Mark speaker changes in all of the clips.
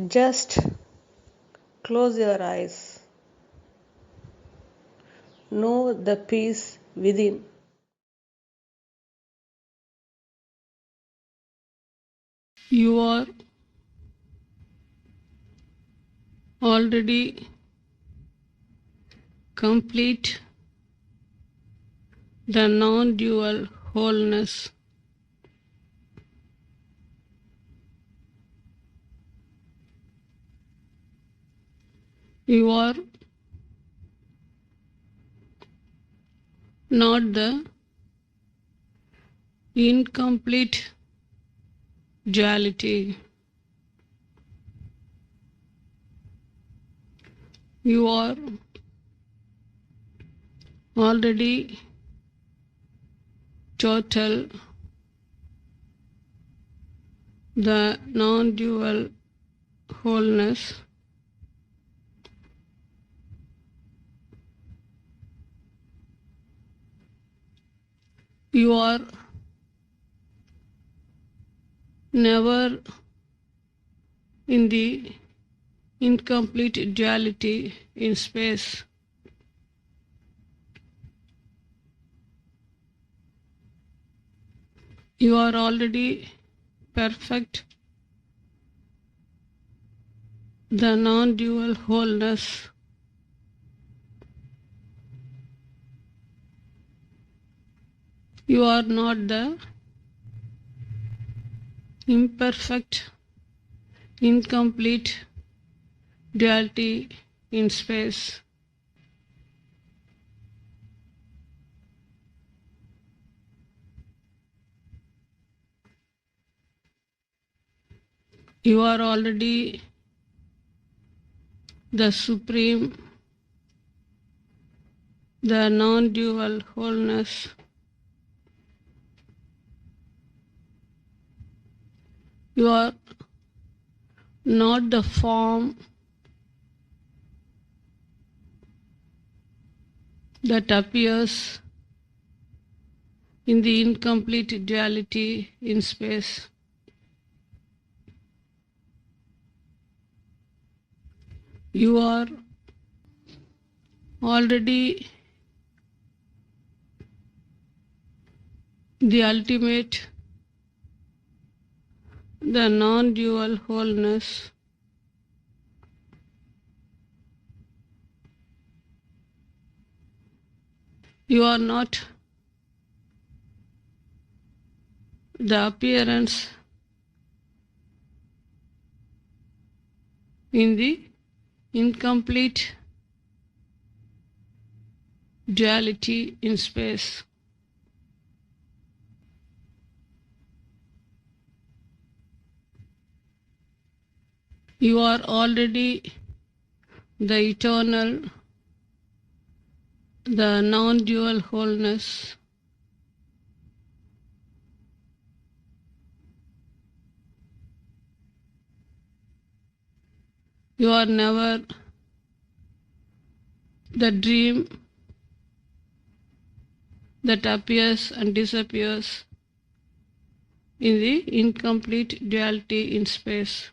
Speaker 1: Just close your eyes. Know the peace within.
Speaker 2: You are already complete, the non-dual wholeness. You are not the incomplete duality. You are already total, the non-dual wholeness. You are never in the incomplete duality in space. You are already perfect, the non-dual wholeness. You are not the imperfect, incomplete duality in space. You are already the supreme, the non-dual wholeness. You are not the form that appears in the incomplete duality in space. You are already the ultimate, the non-dual wholeness. You are not the appearance in the incomplete duality in space. You are already the eternal, the non-dual wholeness. You are never the dream that appears and disappears in the incomplete duality in space.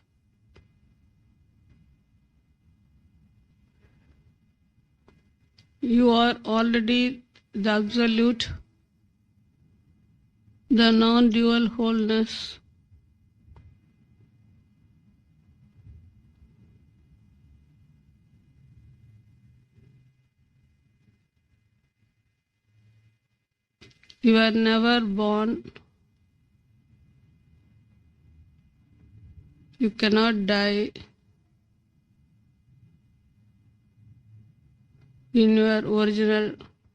Speaker 2: You are already the absolute, the non-dual wholeness. You were never born. You cannot die. In your original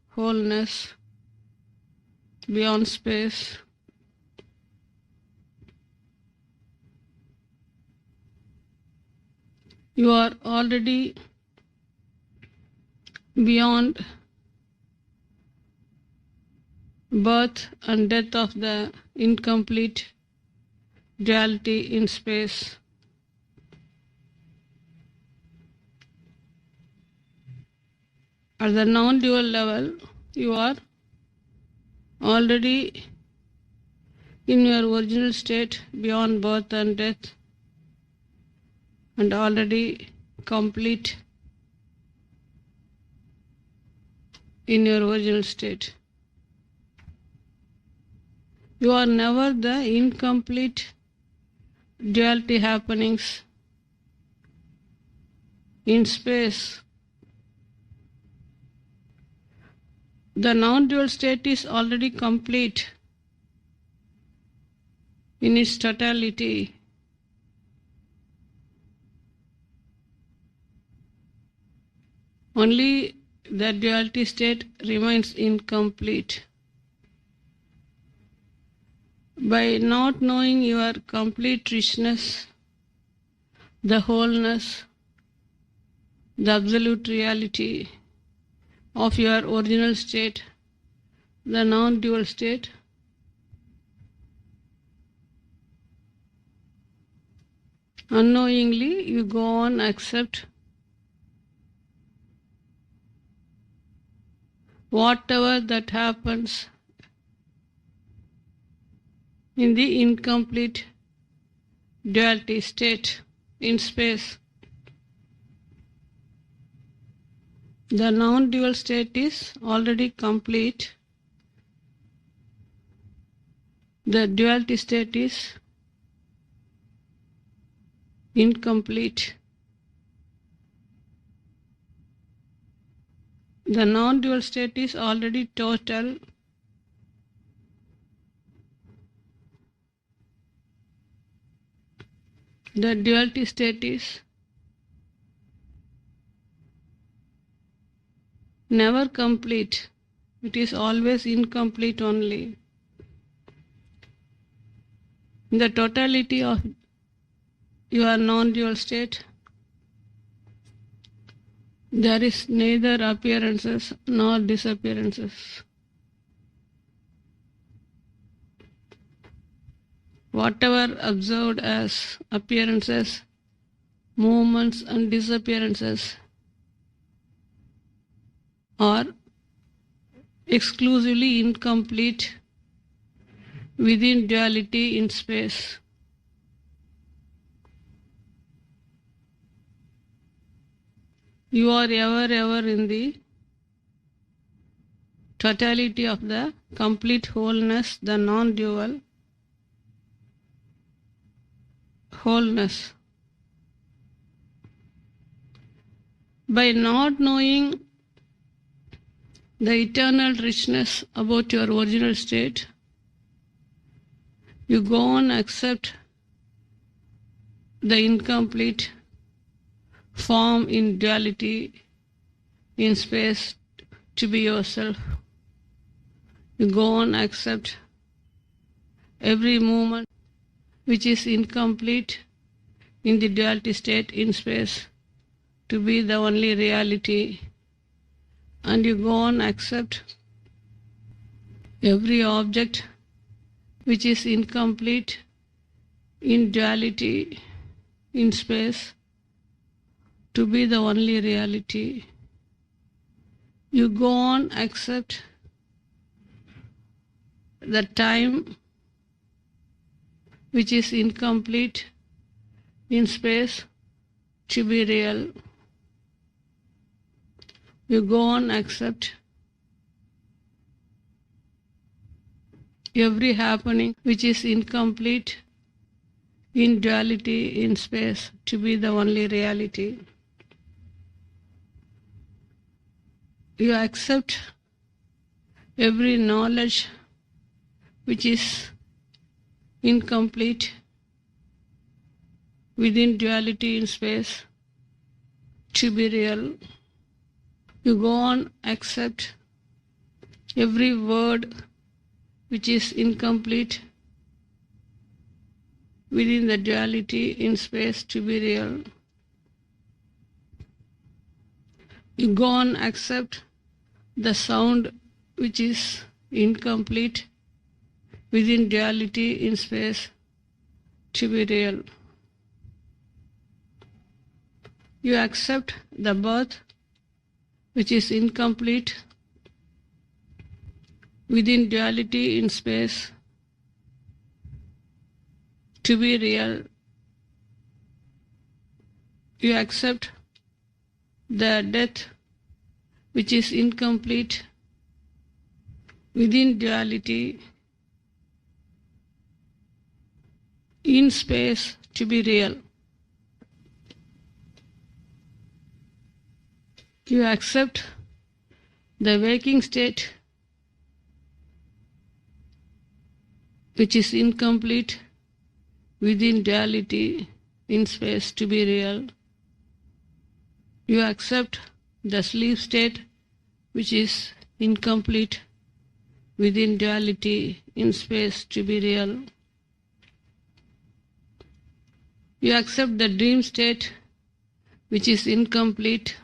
Speaker 2: wholeness beyond space. You are already beyond birth and death of the incomplete duality in space. At the non-dual level, you are already in your original state beyond birth and death. and already complete in your original state. You are never the incomplete duality happenings in space. The non-dual state is already complete in its totality. Only the duality state remains incomplete. By not knowing your complete richness, the wholeness, the absolute reality of your original state, the non-dual state, unknowingly you go on accept whatever that happens in the incomplete duality state in space. The non-dual state is already complete. The duality state is incomplete. The non-dual state is already total. The duality state is never complete. It is always incomplete only. In the totality of your non-dual state, there is neither appearances nor disappearances. Whatever observed as appearances, movements and disappearances are exclusively incomplete within duality in space. You are ever in the totality of the complete wholeness, the non-dual wholeness. By not knowing the eternal richness about your original state, you go on accept the incomplete form in duality in space to be yourself. You go on accept every movement which is incomplete in the duality state in space to be the only reality, and you go on accept every object which is incomplete in duality in space to be the only reality. You go on accept the time which is incomplete in space to be real. You go on accept every happening which is incomplete in duality in space to be the only reality. You accept every knowledge which is incomplete within duality in space to be real. You go on accept every word which is incomplete within the duality in space to be real. You go on accept the sound which is incomplete within duality in space to be real. You accept the birth which is incomplete within duality in space to be real. You accept the death which is incomplete within duality in space to be real. You accept the waking state which is incomplete within duality in space to be real. You accept the sleep state which is incomplete within duality in space to be real. You accept the dream state which is incomplete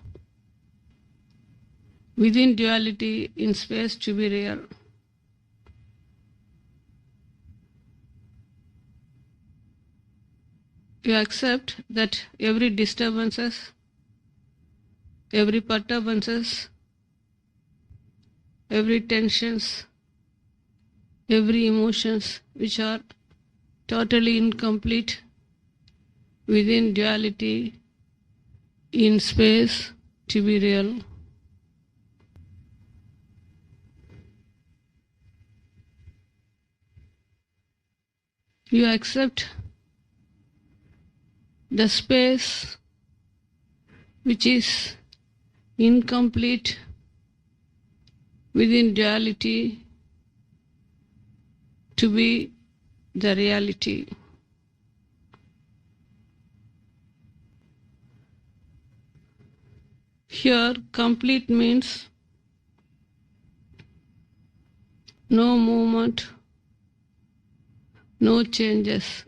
Speaker 2: within duality in space to be real. You accept that every disturbances, every perturbances, every tensions, every emotions which are totally incomplete within duality in space to be real. You accept the space which is incomplete within duality to be the reality. Here, complete means no movement, no changes.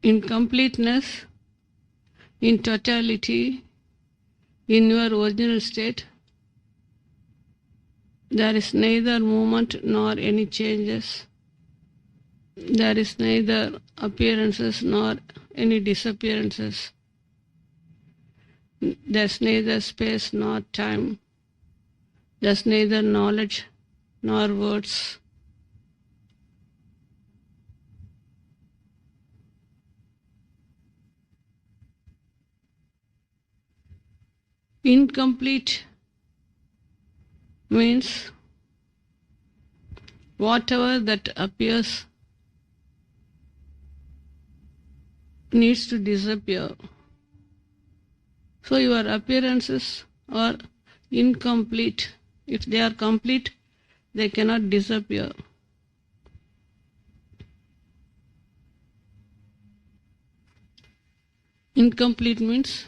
Speaker 2: In completeness, in totality, in your original state, there is neither movement nor any changes. There is neither appearances nor any disappearances. There's neither space nor time. There's neither knowledge nor words. Incomplete means whatever that appears needs to disappear. So your appearances are incomplete. If they are complete, they cannot disappear. Incomplete means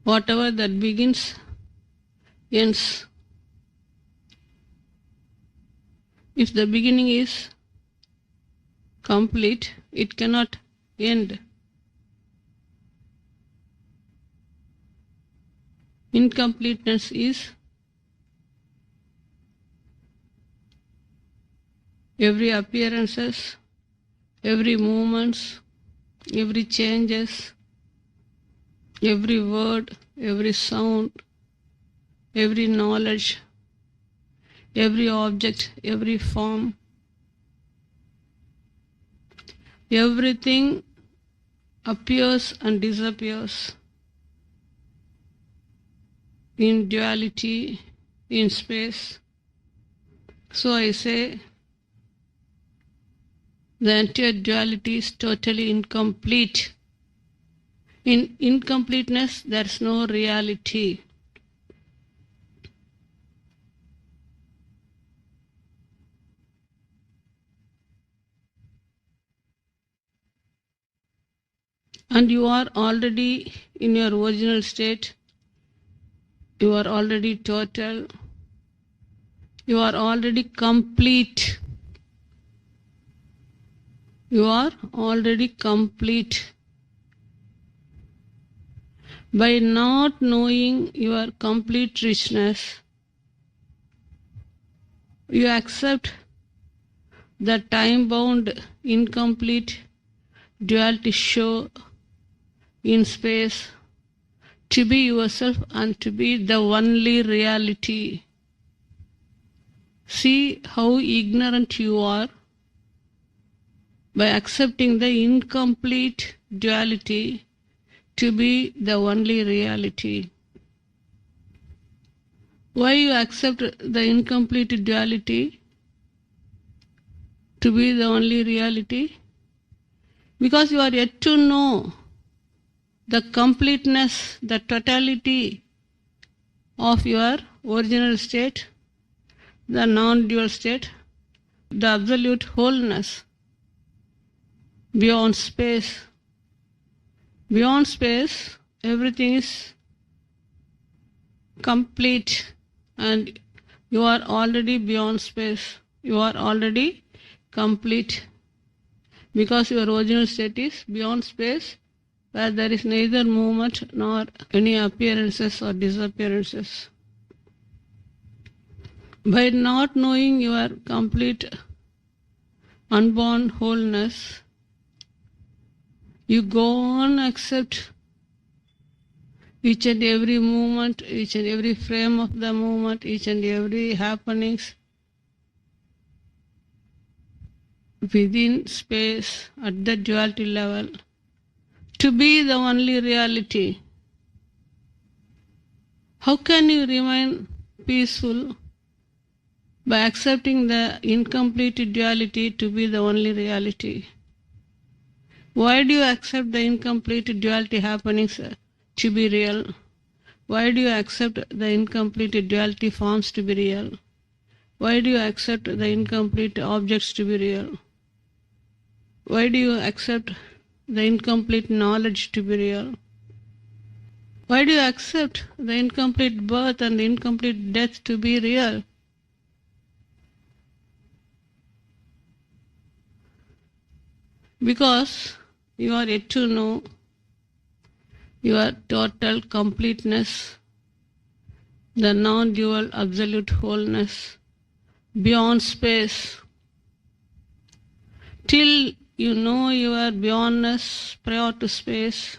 Speaker 2: whatever that begins ends. If the beginning is complete, it cannot end. Incompleteness is every appearances, every movements, every changes, every word, every sound, every knowledge, every object, every form, everything appears and disappears in duality, in space. So I say the entire duality is totally incomplete. In incompleteness, there is no reality. And you are already in your original state. You are already total. You are already complete. You are already complete. By not knowing your complete richness, you accept the time-bound, incomplete duality show in space to be yourself and to be the only reality. See how ignorant you are by accepting the incomplete duality to be the only reality. Why you accept the incomplete duality to be the only reality? Because you are yet to know the completeness, the totality of your original state, the non-dual state, the absolute wholeness, beyond space. Beyond space, everything is complete, and you are already beyond space. You are already complete, because your original state is beyond space, where there is neither movement nor any appearances or disappearances. By not knowing your complete unborn wholeness, you go on accept each and every movement, each and every frame of the movement, each and every happenings within space at the duality level to be the only reality. How can you remain peaceful by accepting the incomplete duality to be the only reality? Why do you accept the incomplete duality happenings to be real? Why do you accept the incomplete duality forms to be real? Why do you accept the incomplete objects to be real? Why do you accept the incomplete knowledge to be real? Why do you accept the incomplete birth and the incomplete death to be real? Because you are yet to know your total completeness, the non-dual absolute wholeness, beyond space. Till you know your beyondness prior to space,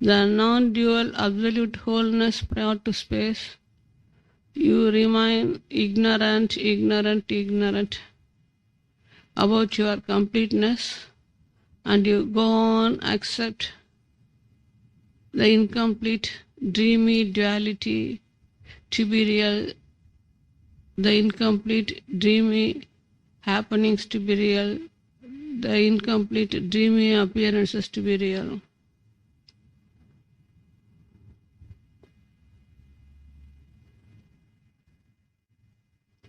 Speaker 2: the non-dual absolute wholeness prior to space, you remain ignorant about your completeness, and you go on accept the incomplete dreamy duality to be real, the incomplete dreamy happenings to be real, the incomplete dreamy appearances to be real.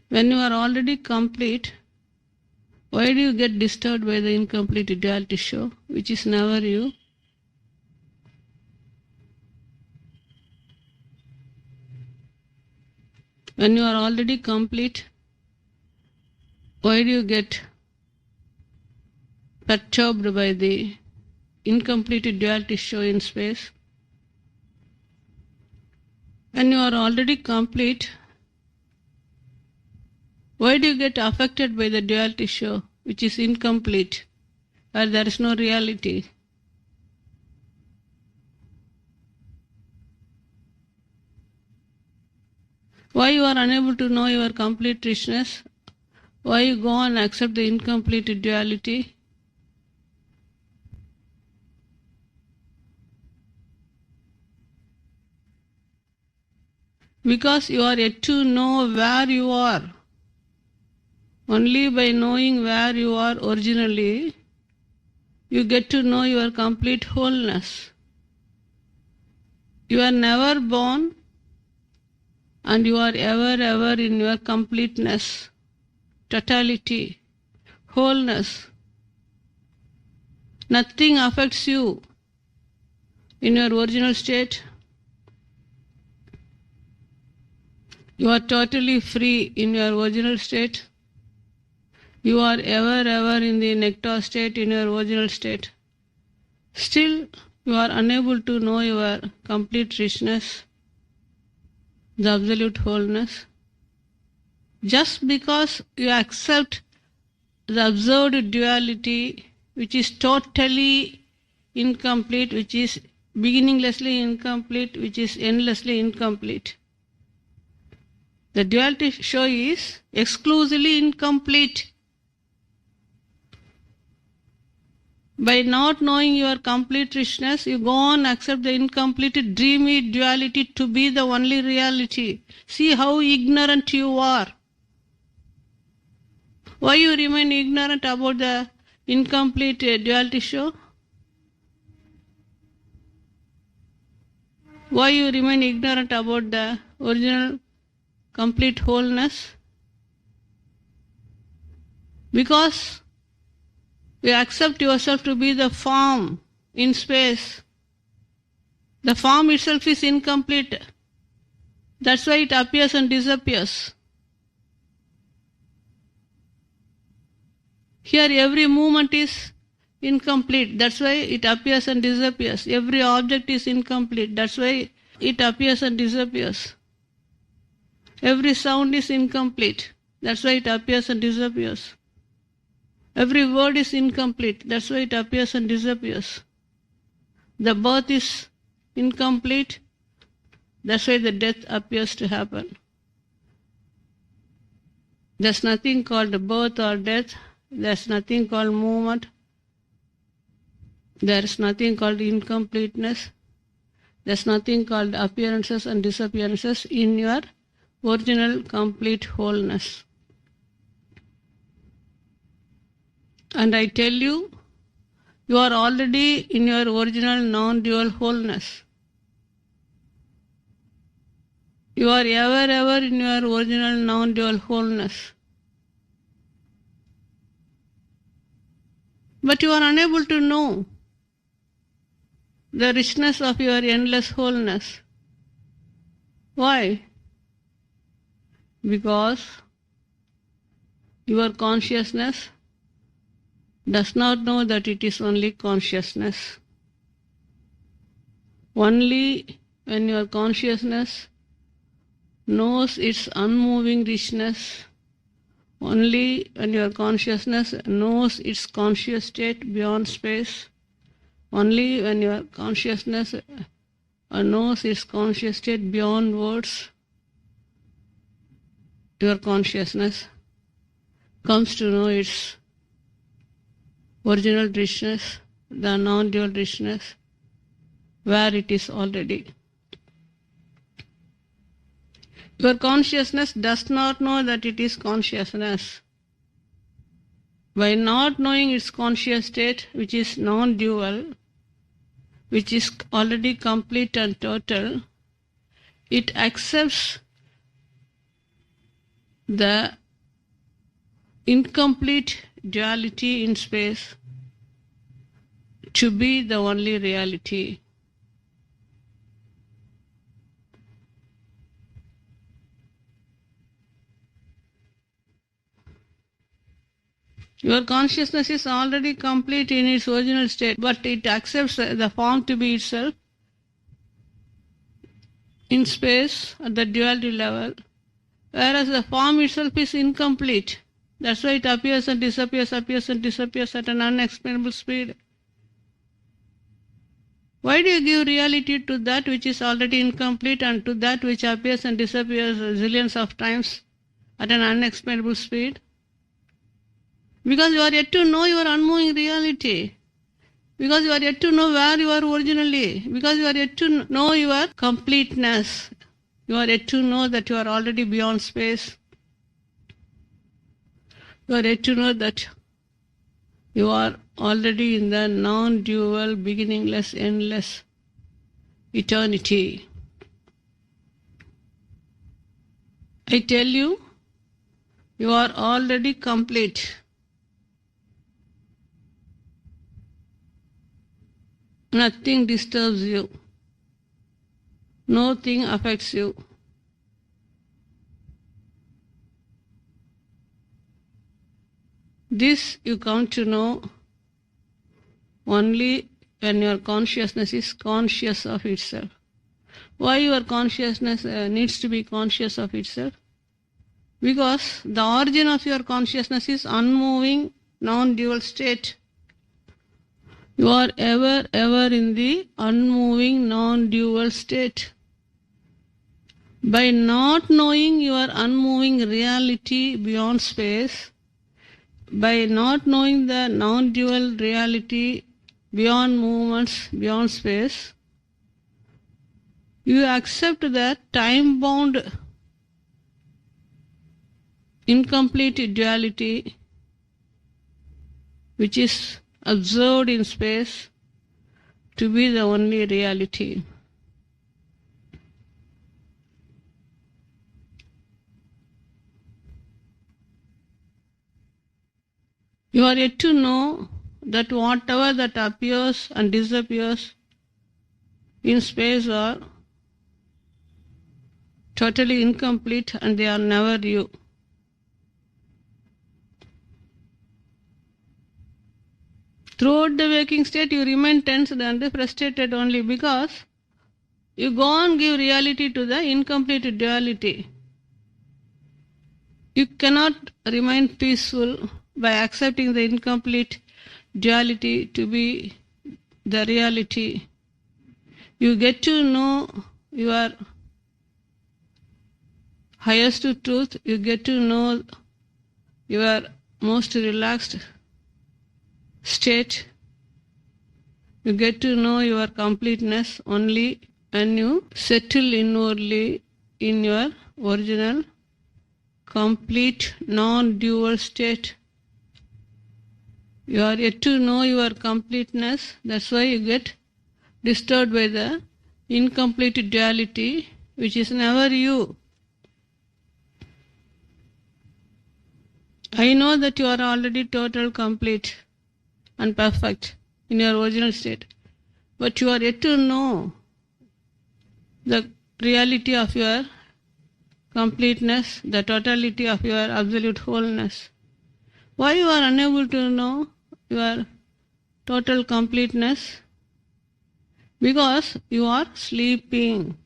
Speaker 2: When you are already complete, why do you get disturbed by the incomplete duality show, which is never you? When you are already complete, why do you get perturbed by the incomplete duality show in space? When you are already complete, why do you get affected by the duality show, which is incomplete, where there is no reality? Why you are unable to know your complete richness? Why you go and accept the incomplete duality? Because you are yet to know where you are. Only by knowing where you are originally, you get to know your complete wholeness. You are never born, and you are ever in your completeness, totality, wholeness. Nothing affects you in your original state. You are totally free in your original state. You are ever in the nectar state, in your original state. Still, you are unable to know your complete richness, the absolute wholeness. Just because you accept the observed duality, which is totally incomplete, which is beginninglessly incomplete, which is endlessly incomplete. The duality show is exclusively incomplete. By not knowing your complete richness, you go on accept the incomplete dreamy duality to be the only reality. See how ignorant you are. Why you remain ignorant about the incomplete duality show? Why you remain ignorant about the original complete wholeness? Because you accept yourself to be the form in space. The form itself is incomplete. That's why it appears and disappears. Here every movement is incomplete. That's why it appears and disappears. Every object is incomplete. That's why it appears and disappears. Every sound is incomplete. That's why it appears and disappears. Every word is incomplete. That's why it appears and disappears. The birth is incomplete. That's why the death appears to happen. There's nothing called birth or death. There's nothing called movement. There's nothing called incompleteness. There's nothing called appearances and disappearances in your original complete wholeness. And I tell you, you are already in your original non-dual wholeness. You are ever in your original non-dual wholeness. But you are unable to know the richness of your endless wholeness. Why? Because your consciousness does not know that it is only consciousness. Only when your consciousness knows its unmoving richness, only when your consciousness knows its conscious state beyond space, only when your consciousness knows its conscious state beyond words, your consciousness comes to know its original richness, the non-dual richness, where it is already. Your consciousness does not know that it is consciousness. By not knowing its conscious state, which is non-dual, which is already complete and total, it accepts the incomplete duality in space to be the only reality. Your consciousness is already complete in its original state, but it accepts the form to be itself in space at the duality level, whereas the form itself is incomplete. That's why it appears and disappears at an unexplainable speed. Why do you give reality to that which is already incomplete and to that which appears and disappears zillions of times at an unexplainable speed? Because you are yet to know your unmoving reality. Because you are yet to know where you are originally. Because you are yet to know your completeness. You are yet to know that you are already beyond space. You are yet to know that you are already in the non-dual, beginningless, endless eternity. I tell you, you are already complete. Nothing disturbs you. Nothing affects you. This you come to know only when your consciousness is conscious of itself. Why your consciousness needs to be conscious of itself? Because the origin of your consciousness is unmoving, non-dual state. You are ever in the unmoving, non-dual state. By not knowing your unmoving reality beyond space, by not knowing the non-dual reality beyond movements, beyond space, you accept that time-bound, incomplete duality which is observed in space to be the only reality. You are yet to know that whatever that appears and disappears in space are totally incomplete and they are never you. Throughout the waking state, you remain tense and frustrated only because you go on give reality to the incomplete duality. You cannot remain peaceful by accepting the incomplete duality to be the reality. You get to know your highest truth, you get to know your most relaxed state, you get to know your completeness only when you settle inwardly in your original, complete, non-dual state. You are yet to know your completeness, that's why you get disturbed by the incomplete duality, which is never you. I know that you are already total, complete, and perfect in your original state, but you are yet to know the reality of your completeness, the totality of your absolute wholeness. Why you are unable to know your total completeness? Because you are sleeping.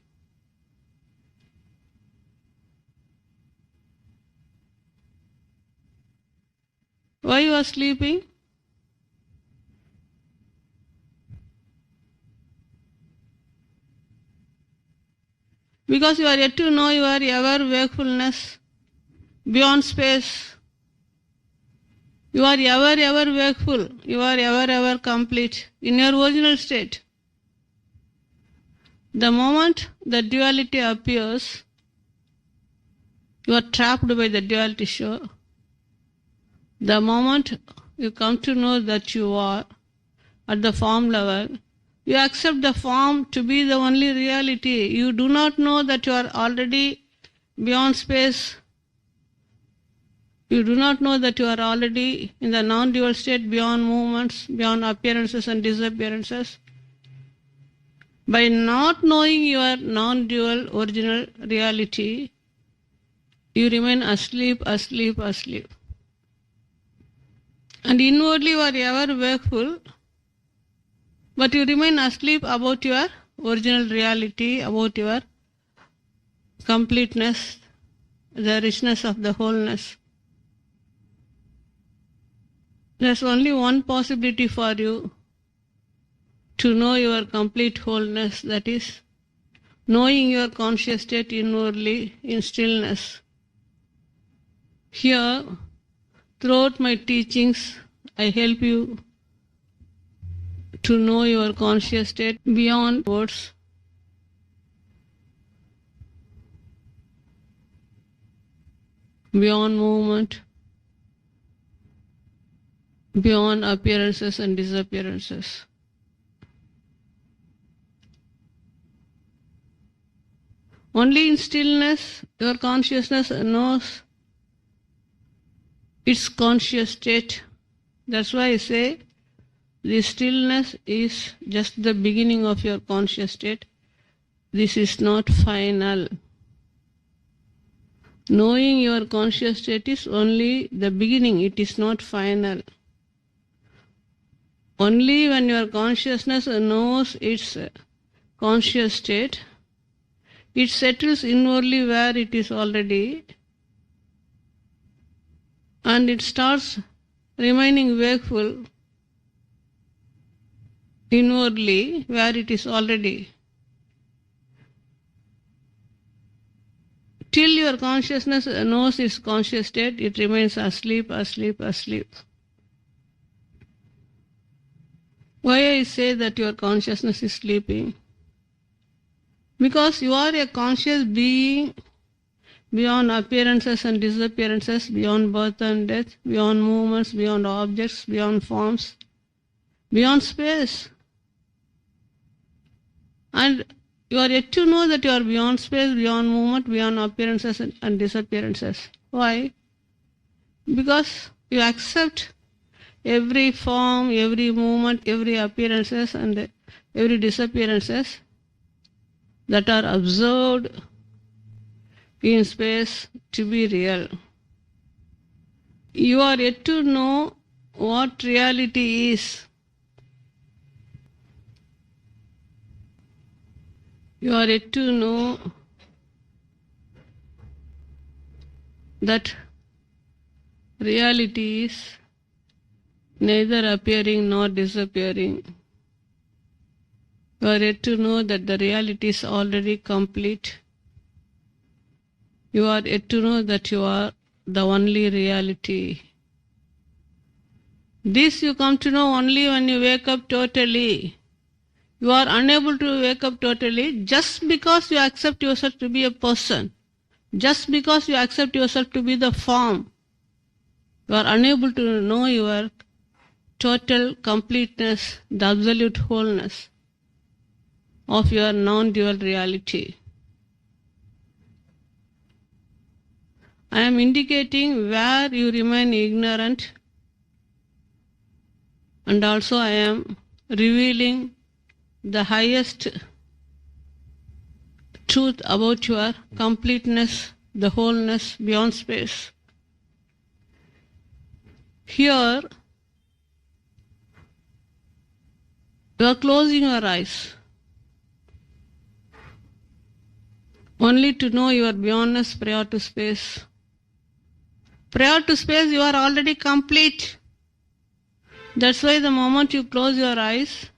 Speaker 2: Why you are sleeping? Because you are yet to know your ever wakefulness beyond space. You are ever wakeful. You are ever complete in your original state. The moment the duality appears, you are trapped by the duality show. The moment you come to know that you are at the form level, you accept the form to be the only reality. You do not know that you are already beyond space. You do not know that you are already in the non-dual state, beyond movements, beyond appearances and disappearances. By not knowing your non-dual original reality, you remain asleep. And inwardly you are ever wakeful, but you remain asleep about your original reality, about your completeness, the richness of the wholeness. There's only one possibility for you to know your complete wholeness, that is, knowing your conscious state inwardly in stillness. Here, throughout my teachings, I help you to know your conscious state beyond words. Beyond movement, beyond appearances and disappearances. Only in stillness your consciousness knows its conscious state. That's why I say this stillness is just the beginning of your conscious state. This is not final. Knowing your conscious state is only the beginning, it is not final. Only when your consciousness knows its conscious state, it settles inwardly where it is already, and it starts remaining wakeful inwardly where it is already. Till your consciousness knows its conscious state, it remains asleep. Why I say that your consciousness is sleeping? Because you are a conscious being beyond appearances and disappearances, beyond birth and death, beyond movements, beyond objects, beyond forms, beyond space. And you are yet to know that you are beyond space, beyond movement, beyond appearances and disappearances. Why? Because you accept every form, every movement, every appearances and every disappearances that are observed in space to be real. You are yet to know what reality is. You are yet to know that reality is neither appearing nor disappearing. You are yet to know that the reality is already complete. You are yet to know that you are the only reality. This you come to know only when you wake up totally. You are unable to wake up totally just because you accept yourself to be a person. Just because you accept yourself to be the form. You are unable to know your total completeness, the absolute wholeness of your non-dual reality. I am indicating where you remain ignorant, and also I am revealing the highest truth about your completeness, the wholeness beyond space. Here, you are closing your eyes only to know your beyondness prior to space. Prior to space, you are already complete. That's why the moment you close your eyes,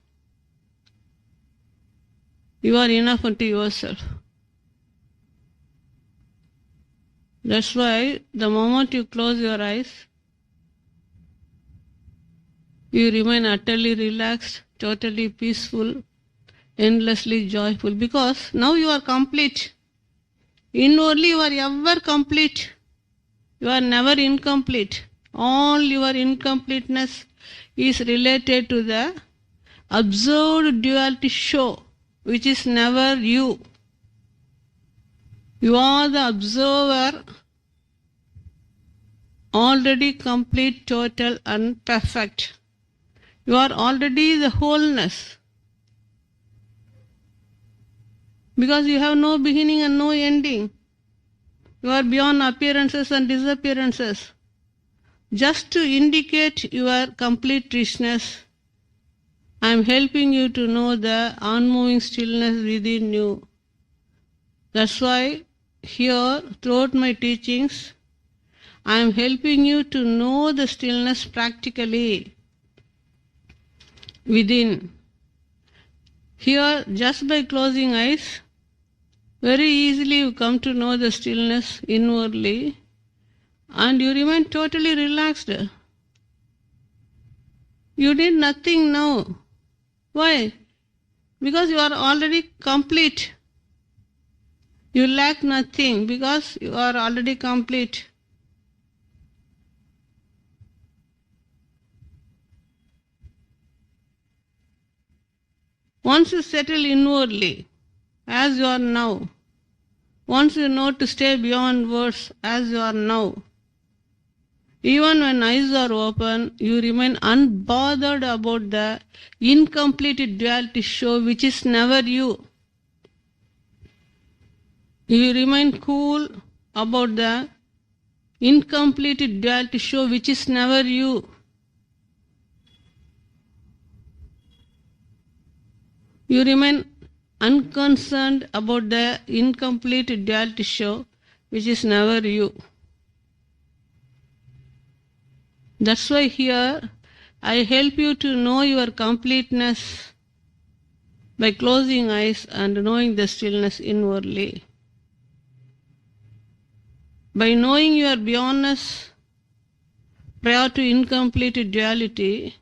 Speaker 2: you are enough unto yourself. That's why the moment you close your eyes, you remain utterly relaxed, totally peaceful, endlessly joyful, because now you are complete. Inwardly you are ever complete. You are never incomplete. All your incompleteness is related to the observed duality show, which is never you. You are the observer, already complete, total and perfect. You are already the wholeness. Because you have no beginning and no ending. You are beyond appearances and disappearances. Just to indicate your complete richness, I am helping you to know the unmoving stillness within you. That's why here, throughout my teachings, I am helping you to know the stillness practically within. Here, just by closing eyes, very easily you come to know the stillness inwardly, and you remain totally relaxed. You need nothing now. Why? Because you are already complete. You lack nothing because you are already complete. Once you settle inwardly, as you are now, once you know to stay beyond words, as you are now, even when eyes are open, you remain unbothered about the incomplete duality show which is never you. You remain cool about the incomplete duality show which is never you. You remain unconcerned about the incomplete duality show which is never you. That's why here I help you to know your completeness by closing eyes and knowing the stillness inwardly. By knowing your beyondness prior to incomplete duality,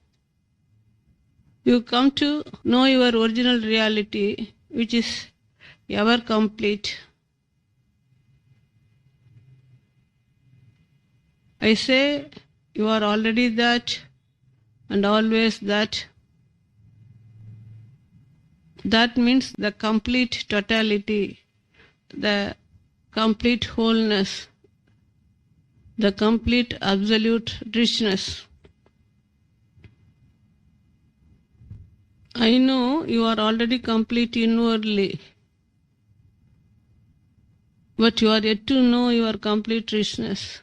Speaker 2: You come to know your original reality, which is ever complete. I say you are already that and always that. That means the complete totality, the complete wholeness, the complete absolute richness. I know you are already complete inwardly, but you are yet to know your complete richness.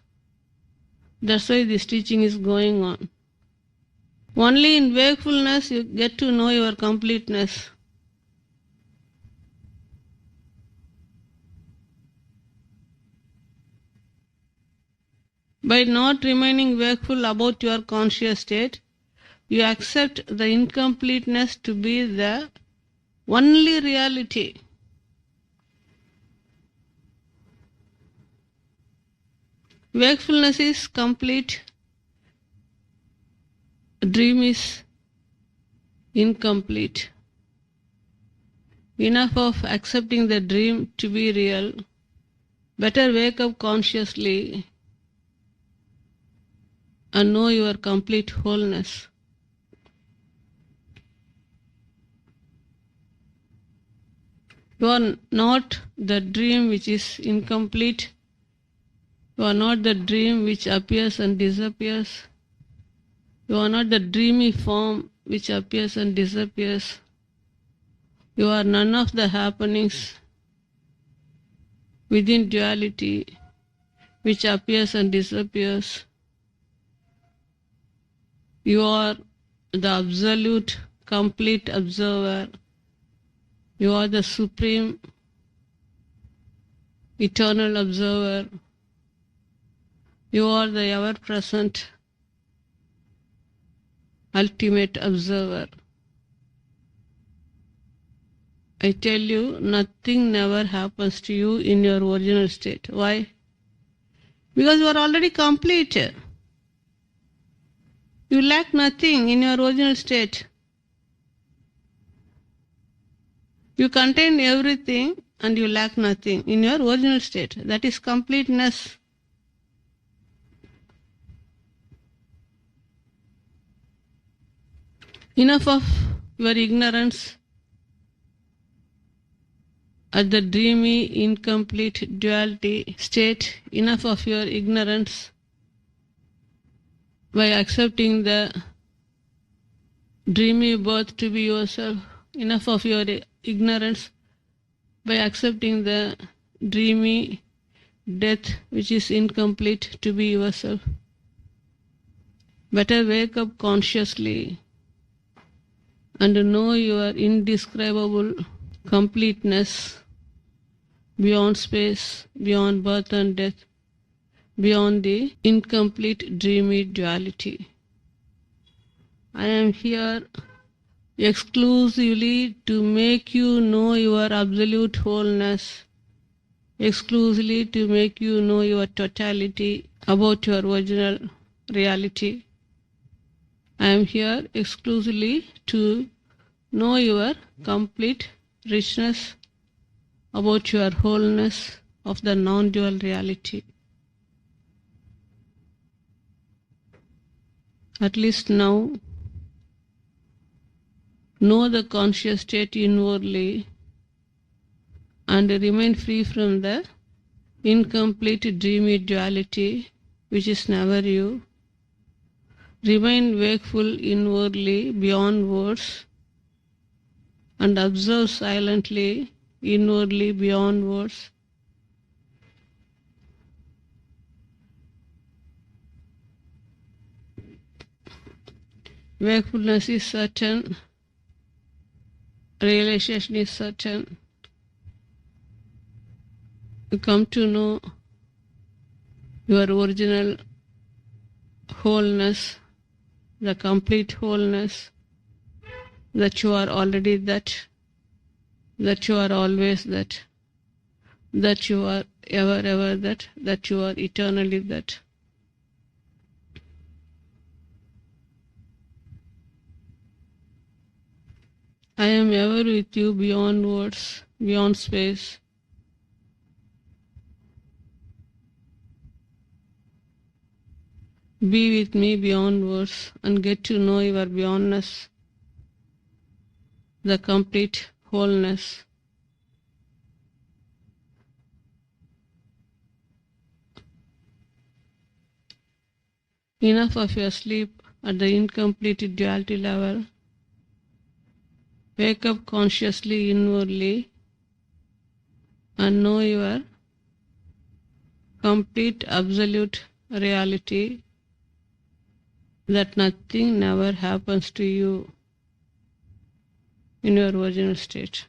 Speaker 2: That's why this teaching is going on. Only in wakefulness you get to know your completeness. By not remaining wakeful about your conscious state, you accept the incompleteness to be the only reality. Wakefulness is complete, dream is incomplete. Enough of accepting the dream to be real. Better wake up consciously and know your complete wholeness. You are not the dream which is incomplete. You are not the dream which appears and disappears. You are not the dreamy form which appears and disappears. You are none of the happenings within duality which appears and disappears. You are the absolute, complete observer. You are the supreme, eternal observer. You are the ever-present, ultimate observer. I tell you, nothing never happens to you in your original state. Why? Because you are already complete. You lack nothing in your original state. You contain everything and you lack nothing in your original state. That is completeness. Enough of your ignorance at the dreamy, incomplete duality state. Enough of your ignorance by accepting the dreamy birth to be yourself. Enough of your ignorance by accepting the dreamy death which is incomplete to be yourself. Better wake up consciously and know your indescribable completeness beyond space, beyond birth and death, beyond the incomplete dreamy duality. I am here exclusively to make you know your absolute wholeness, exclusively to make you know your totality about your original reality. I am here exclusively to know your complete richness about your wholeness of the non-dual reality. At least now, know the conscious state inwardly and remain free from the incomplete dreamy duality which is never you. Remain wakeful inwardly beyond words and observe silently inwardly beyond words. Wakefulness is certain, realization is certain. You come to know your original wholeness, the complete wholeness, that you are already that you are always that you are ever that you are eternally that. I am ever with you beyond words, beyond space. Be with me beyond words and get to know your beyondness, the complete wholeness. Enough of your sleep at the incomplete duality level. Wake up consciously inwardly and know your complete absolute reality, that nothing never happens to you in your original state.